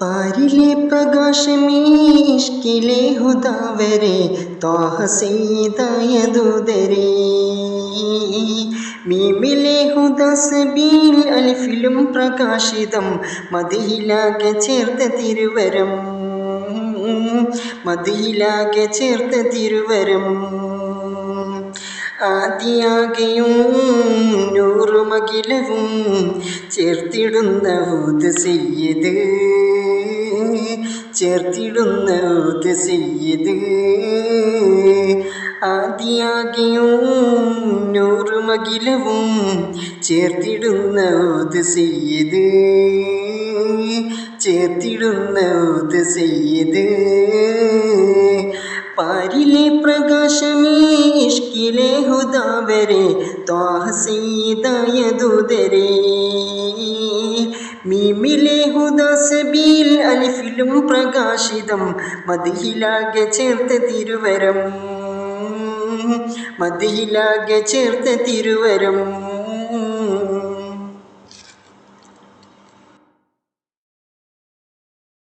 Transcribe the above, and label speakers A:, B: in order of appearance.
A: പാരിലെ പ്രകാശമേ ഇഷ്കിലെ ഹുദാവരെ ത്വാഹ സയ്യിദായ ദൂതരേ മീമിലെ ഹുദാ സബീൽ അൽഫിലും പ്രകാശിതം മദിഹിലാകെ ചേർത്ത തിരുവരം മദിഹിലാകെ ചേർത്ത തിരുവരം ആദിയാകെയും നൂറുമകിലവും ചേർത്തിടുന്ന ഹുദ് സയ്യിദ് ചേർത്തിടുന്ന ഹുദ് സയ്യിദ് ആദിയാകെയും നൂറുമകിലവും ചേർത്തിടുന്ന ഹുദ് സയ്യിദ് ചേർത്തിടുന്ന ഹുദ് സയ്യിദ് പാരിലെ പ്രകാശമേ ഇഷ്കിലെ ഹുദാവരെ ത്വാഹ സയ്യിദായ ദൂതരേ മീമിലെ ഹുദാ സബീൽ അൽഫിലും പ്രകാശിതം മദിഹിലാകെ ചേർത്ത തിരുവരം മദിഹിലാകെ ചേർത്ത തിരുവരം